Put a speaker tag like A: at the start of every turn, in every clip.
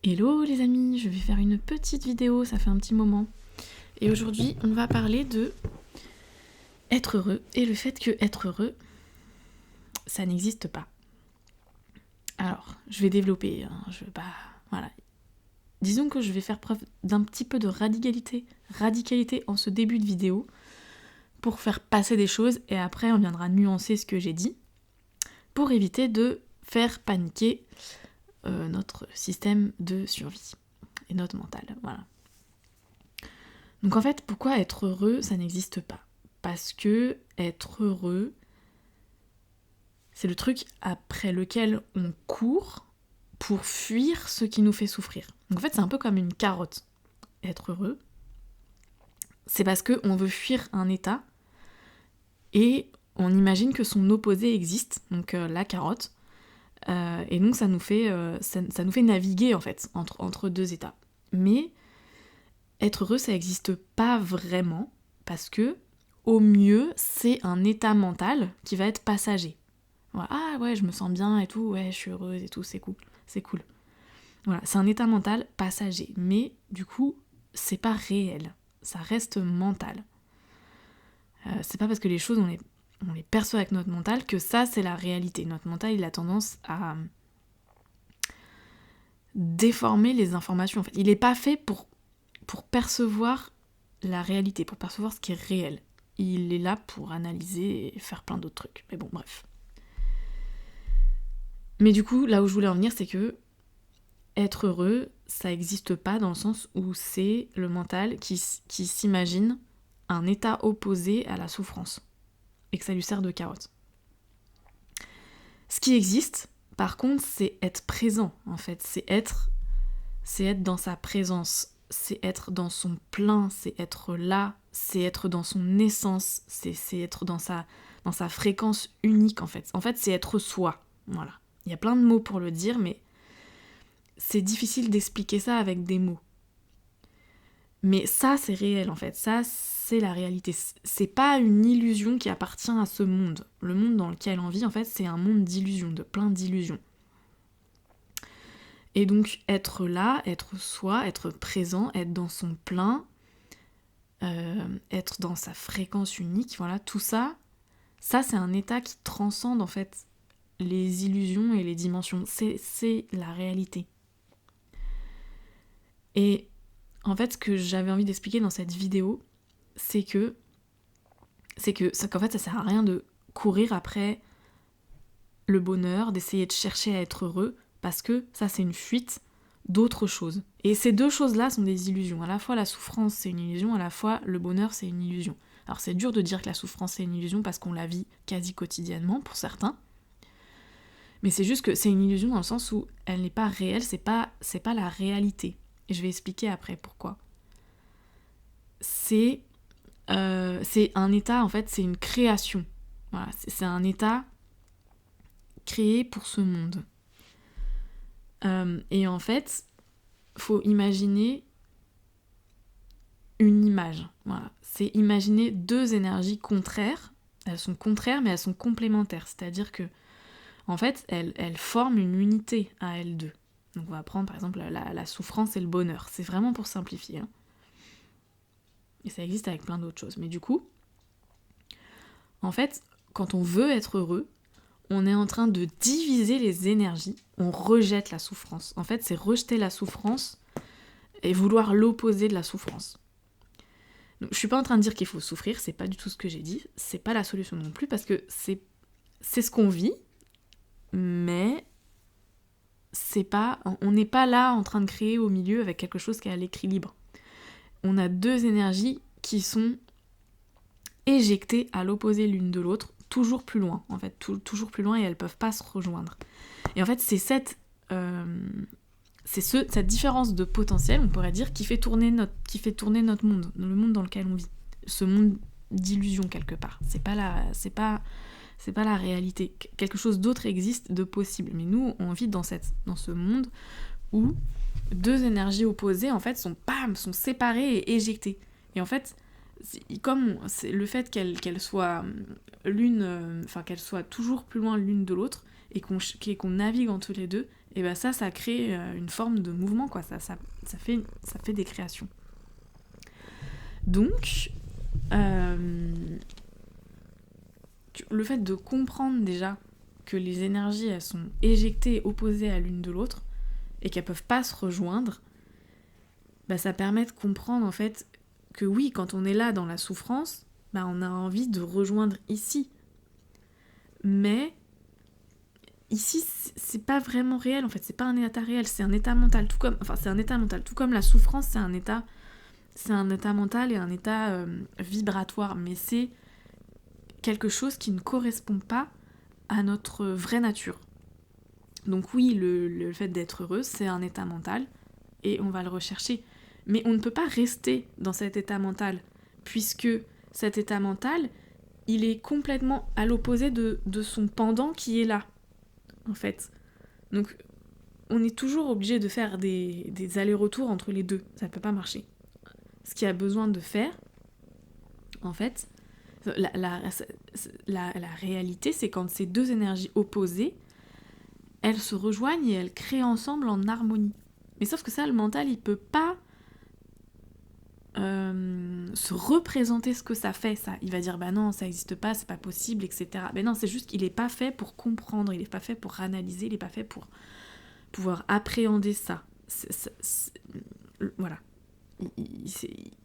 A: Hello les amis, je vais faire une petite vidéo, ça fait un petit moment. Et aujourd'hui, on va parler de être heureux et le fait que être heureux, ça n'existe pas. Alors, je vais développer, je vais pas... Voilà. Disons que je vais faire preuve d'un petit peu de radicalité en ce début de vidéo pour faire passer des choses et après on viendra nuancer ce que j'ai dit pour éviter de faire paniquer notre système de survie et notre mental, voilà. Donc en fait, pourquoi être heureux, ça n'existe pas? Parce que être heureux, c'est le truc après lequel on court pour fuir ce qui nous fait souffrir. Donc en fait, c'est un peu comme une carotte. Être heureux, c'est parce qu'on veut fuir un état et on imagine que son opposé existe, donc la carotte, et donc ça nous fait naviguer en fait entre deux états. Mais être heureux, ça n'existe pas vraiment parce que au mieux, c'est un état mental qui va être passager. Voilà, ah ouais, je me sens bien et tout, ouais, je suis heureuse et tout, c'est cool. Voilà, c'est un état mental passager, mais du coup, c'est pas réel, ça reste mental. C'est pas parce que les choses, on les perçoit avec notre mental que ça, c'est la réalité. Notre mental, il a tendance à déformer les informations. En fait, il est pas fait pour percevoir la réalité, pour percevoir ce qui est réel. Il est là pour analyser et faire plein d'autres trucs. Mais bon, bref. Mais du coup, là où je voulais en venir, c'est que être heureux, ça n'existe pas dans le sens où c'est le mental qui s'imagine un état opposé à la souffrance et que ça lui sert de carotte. Ce qui existe, par contre, c'est être présent, en fait. C'est être dans sa présence, c'est être dans son plein, c'est être là, c'est être dans son essence, c'est être dans sa fréquence unique, en fait. En fait, c'est être soi, voilà. Il y a plein de mots pour le dire, mais c'est difficile d'expliquer ça avec des mots. Mais ça, c'est réel, en fait. Ça, c'est la réalité. C'est pas une illusion qui appartient à ce monde. Le monde dans lequel on vit, en fait, c'est un monde d'illusions, de plein d'illusions. Et donc, être là, être soi, être présent, être dans son plein, être dans sa fréquence unique, voilà, tout ça, c'est un état qui transcende, en fait, les illusions et les dimensions. C'est la réalité. Et en fait, ce que j'avais envie d'expliquer dans cette vidéo, c'est qu'en fait, ça sert à rien de courir après le bonheur, d'essayer de chercher à être heureux, parce que ça, c'est une fuite d'autres choses. Et ces deux choses-là sont des illusions. À la fois, la souffrance, c'est une illusion, à la fois, le bonheur, c'est une illusion. Alors, c'est dur de dire que la souffrance, c'est une illusion, parce qu'on la vit quasi quotidiennement, pour certains. Mais c'est juste que c'est une illusion dans le sens où elle n'est pas réelle, c'est pas la réalité. Et je vais expliquer après pourquoi. C'est un état, en fait, c'est une création. Voilà, c'est un état créé pour ce monde. Et en fait, faut imaginer une image. Voilà. C'est imaginer deux énergies contraires. Elles sont contraires, mais elles sont complémentaires. C'est-à-dire que, en fait, elles forment une unité à elles deux. Donc on va prendre par exemple la souffrance et le bonheur. C'est vraiment pour simplifier. Hein. Et ça existe avec plein d'autres choses. Mais du coup, en fait, quand on veut être heureux, on est en train de diviser les énergies. On rejette la souffrance. En fait, c'est rejeter la souffrance et vouloir l'opposé de la souffrance. Donc, je suis pas en train de dire qu'il faut souffrir, c'est pas du tout ce que j'ai dit. C'est pas la solution non plus parce que c'est ce qu'on vit, mais on n'est pas là en train de créer au milieu avec quelque chose qui est à l'équilibre. On a deux énergies qui sont éjectées à l'opposé l'une de l'autre, toujours plus loin, en fait, toujours plus loin et elles peuvent pas se rejoindre. Et en fait, c'est cette différence de potentiel, on pourrait dire, qui fait tourner notre monde, le monde dans lequel on vit. Ce monde d'illusion quelque part. C'est pas la réalité. Quelque chose d'autre existe de possible. Mais nous, on vit dans ce monde où deux énergies opposées, en fait, sont séparées et éjectées. Et en fait, c'est le fait qu'elles soient qu'elles soient toujours plus loin l'une de l'autre et qu'on navigue entre les deux, et ben ça crée une forme de mouvement, quoi. Ça fait des créations. Donc, le fait de comprendre déjà que les énergies, elles sont éjectées, opposées à l'une de l'autre, et qu'elles peuvent pas se rejoindre, bah ça permet de comprendre en fait que oui, quand on est là dans la souffrance, bah on a envie de rejoindre ici. Mais ici, c'est pas vraiment réel en fait, c'est pas un état réel, c'est un état mental, tout comme la souffrance, c'est un état mental et un état vibratoire, mais c'est quelque chose qui ne correspond pas à notre vraie nature. Donc oui, le fait d'être heureux, c'est un état mental, et on va le rechercher. Mais on ne peut pas rester dans cet état mental, puisque cet état mental, il est complètement à l'opposé de son pendant qui est là, en fait. Donc on est toujours obligé de faire des allers-retours entre les deux, ça ne peut pas marcher. Ce qu'il y a besoin de faire, en fait, la réalité, c'est quand ces deux énergies opposées, elles se rejoignent et elles créent ensemble en harmonie. Mais sauf que ça, le mental, il peut pas se représenter ce que ça fait, ça. Il va dire, bah non, ça existe pas, c'est pas possible, etc. Mais non, c'est juste qu'il est pas fait pour comprendre, il est pas fait pour analyser, il est pas fait pour pouvoir appréhender ça. Voilà.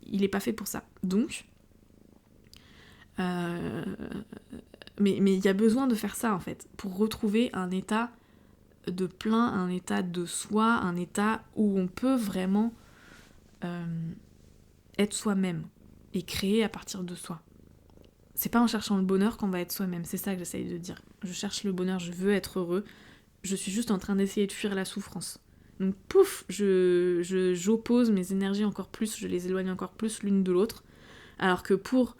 A: Il est pas fait pour ça. Donc, mais il y a besoin de faire ça, en fait, pour retrouver un état de plein, un état de soi, un état où on peut vraiment être soi-même et créer à partir de soi. C'est pas en cherchant le bonheur qu'on va être soi-même, c'est ça que j'essaye de dire. Je cherche le bonheur, je veux être heureux, je suis juste en train d'essayer de fuir la souffrance. Donc pouf, j'oppose mes énergies encore plus, je les éloigne encore plus l'une de l'autre, alors que pour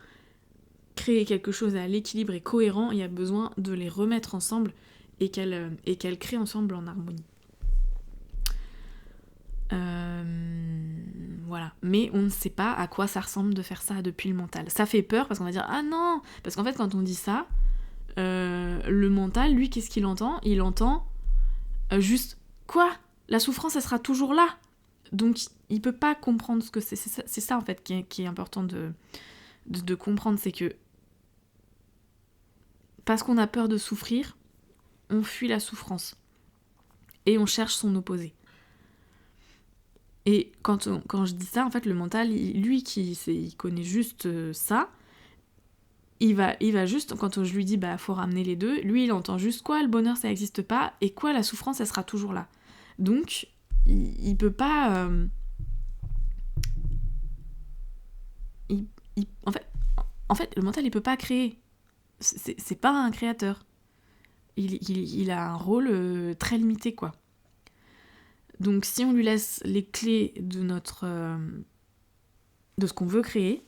A: créer quelque chose à l'équilibre et cohérent, il y a besoin de les remettre ensemble et qu'elles créent ensemble en harmonie. Voilà. Mais on ne sait pas à quoi ça ressemble de faire ça depuis le mental. Ça fait peur parce qu'on va dire « Ah non !» Parce qu'en fait, quand on dit ça, le mental, lui, qu'est-ce qu'il entend ? Il entend juste « Quoi ? La souffrance, elle sera toujours là !» Donc, il peut pas comprendre ce que c'est. C'est ça, en fait, qui est important de comprendre. C'est que parce qu'on a peur de souffrir, on fuit la souffrance. Et on cherche son opposé. Et quand je dis ça, en fait, le mental, lui il connaît juste ça, il va juste, quand je lui dis bah faut ramener les deux, lui il entend juste quoi, le bonheur ça n'existe pas, et quoi, la souffrance elle sera toujours là. Donc il peut pas en fait le mental il peut pas créer, c'est pas un créateur, il a un rôle très limité, quoi. Donc si on lui laisse les clés de de ce qu'on veut créer,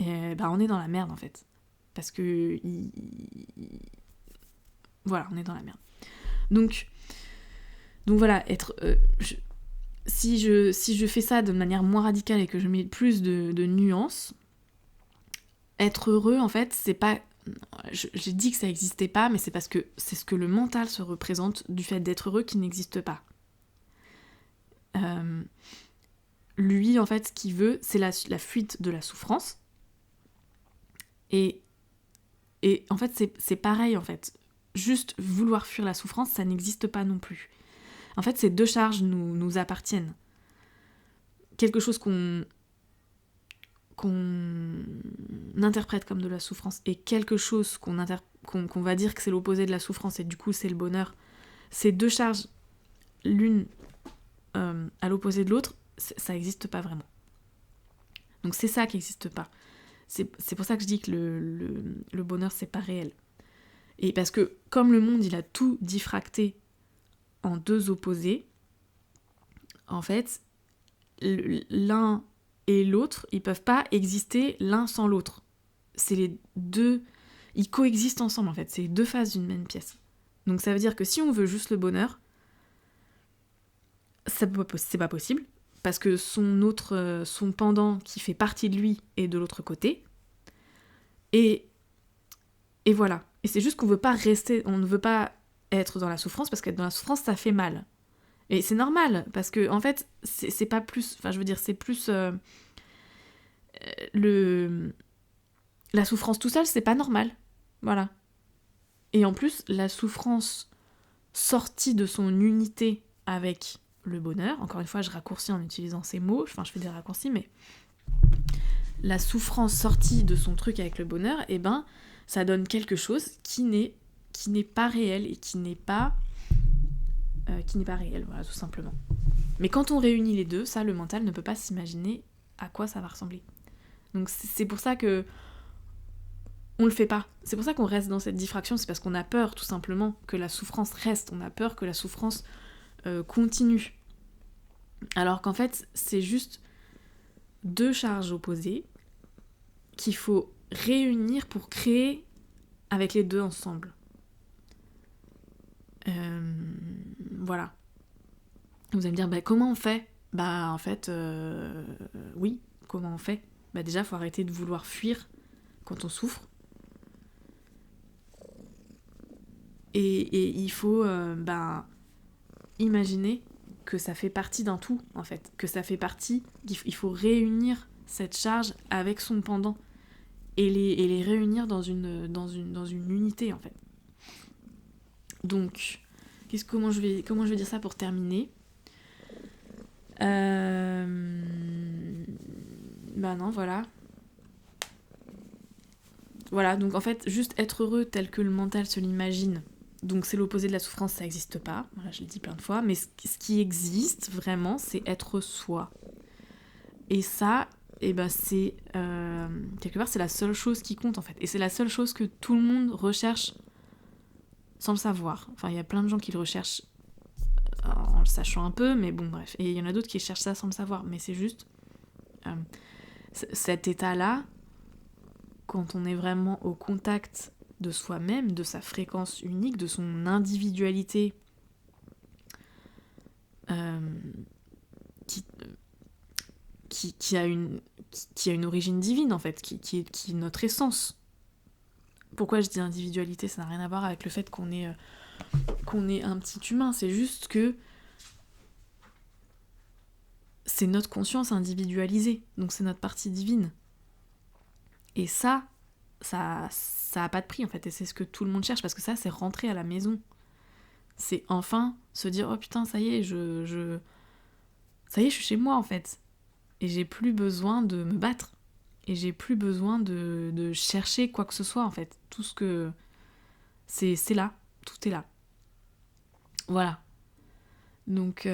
A: bah on est dans la merde, en fait. Parce que voilà, on est dans la merde. Donc voilà, si je fais ça de manière moins radicale et que je mets plus de nuances, être heureux, en fait, c'est pas... J'ai dit que ça n'existait pas, mais c'est parce que c'est ce que le mental se représente du fait d'être heureux qui n'existe pas. Lui, en fait, ce qu'il veut, c'est la fuite de la souffrance. Et en fait, c'est pareil, en fait. Juste vouloir fuir la souffrance, ça n'existe pas non plus. En fait, ces deux charges nous appartiennent. Quelque chose qu'on interprète comme de la souffrance et quelque chose qu'on va dire que c'est l'opposé de la souffrance et du coup c'est le bonheur. Ces deux charges, l'une à l'opposé de l'autre, ça n'existe pas vraiment. Donc c'est ça qui n'existe pas. C'est pour ça que je dis que le bonheur, c'est pas réel. Et parce que comme le monde, il a tout diffracté en deux opposés, en fait, l'un et l'autre, ils peuvent pas exister l'un sans l'autre. C'est les deux... Ils coexistent ensemble, en fait. C'est les deux faces d'une même pièce. Donc ça veut dire que si on veut juste le bonheur, c'est pas possible, parce que son pendant qui fait partie de lui est de l'autre côté. Et voilà. Et c'est juste qu'on veut pas rester, on ne veut pas être dans la souffrance, parce qu'être dans la souffrance, ça fait mal. Et c'est normal, parce que en fait, c'est pas plus... Enfin, je veux dire, c'est plus... La souffrance tout seul, c'est pas normal. Voilà. Et en plus, la souffrance sortie de son unité avec le bonheur, encore une fois, je raccourcis en utilisant ces mots, enfin, je fais des raccourcis, mais la souffrance sortie de son truc avec le bonheur, eh ben, ça donne quelque chose qui n'est pas réel et qui n'est pas réel, voilà, tout simplement. Mais quand on réunit les deux, ça, le mental ne peut pas s'imaginer à quoi ça va ressembler. Donc c'est pour ça que on le fait pas. C'est pour ça qu'on reste dans cette diffraction, c'est parce qu'on a peur, tout simplement, que la souffrance reste. On a peur que la souffrance continue. Alors qu'en fait, c'est juste deux charges opposées qu'il faut réunir pour créer avec les deux ensemble. Voilà. Vous allez me dire, comment on fait ? En fait, oui, comment on fait ? Déjà, il faut arrêter de vouloir fuir quand on souffre. Et il faut imaginer que ça fait partie d'un tout, en fait. Que ça fait partie, il faut réunir cette charge avec son pendant. Et les réunir dans une unité, en fait. Donc, comment je vais dire ça pour terminer ? Non, voilà. Voilà, donc en fait, juste être heureux tel que le mental se l'imagine, donc c'est l'opposé de la souffrance, ça n'existe pas. Voilà, je l'ai dit plein de fois, mais ce qui existe vraiment, c'est être soi. Et ça, c'est... quelque part, c'est la seule chose qui compte, en fait. Et c'est la seule chose que tout le monde recherche sans le savoir. Enfin, il y a plein de gens qui le recherchent en le sachant un peu, mais bon, bref. Et il y en a d'autres qui cherchent ça sans le savoir. Mais c'est juste... cet état-là, quand on est vraiment au contact de soi-même, de sa fréquence unique, de son individualité qui a une origine divine, en fait, qui est notre essence. Pourquoi je dis individualité ? Ça n'a rien à voir avec le fait qu'on est un petit humain, c'est juste que c'est notre conscience individualisée, donc c'est notre partie divine. Et ça a pas de prix, en fait, et c'est ce que tout le monde cherche, parce que ça, c'est rentrer à la maison. C'est enfin se dire, oh putain, ça y est, je suis chez moi, en fait. Et j'ai plus besoin de me battre. Et j'ai plus besoin de chercher quoi que ce soit, en fait. Tout ce que... C'est là. Tout est là. Voilà. Donc...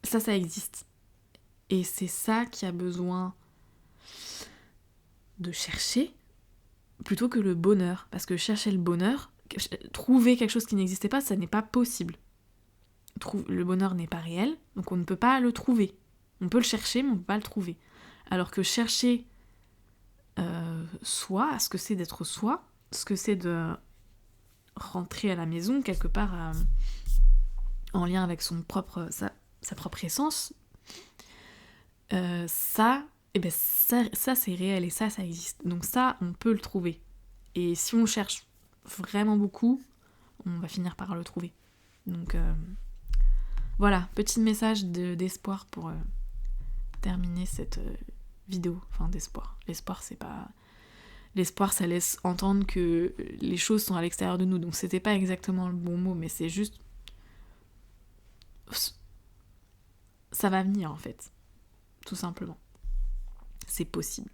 A: Ça existe. Et c'est ça qui a besoin de chercher plutôt que le bonheur. Parce que chercher le bonheur, trouver quelque chose qui n'existait pas, ça n'est pas possible. Le bonheur n'est pas réel, donc on ne peut pas le trouver. On peut le chercher, mais on ne peut pas le trouver. Alors que chercher soi, ce que c'est d'être soi, ce que c'est de rentrer à la maison, quelque part en lien avec sa propre essence, ça c'est réel et ça existe. Donc ça, on peut le trouver. Et si on cherche vraiment beaucoup, on va finir par le trouver. Donc voilà, petit message d'espoir pour terminer cette vidéo. Enfin, d'espoir. L'espoir, c'est pas... L'espoir, ça laisse entendre que les choses sont à l'extérieur de nous. Donc c'était pas exactement le bon mot, mais c'est juste... Ça va venir, en fait. Tout simplement. C'est possible.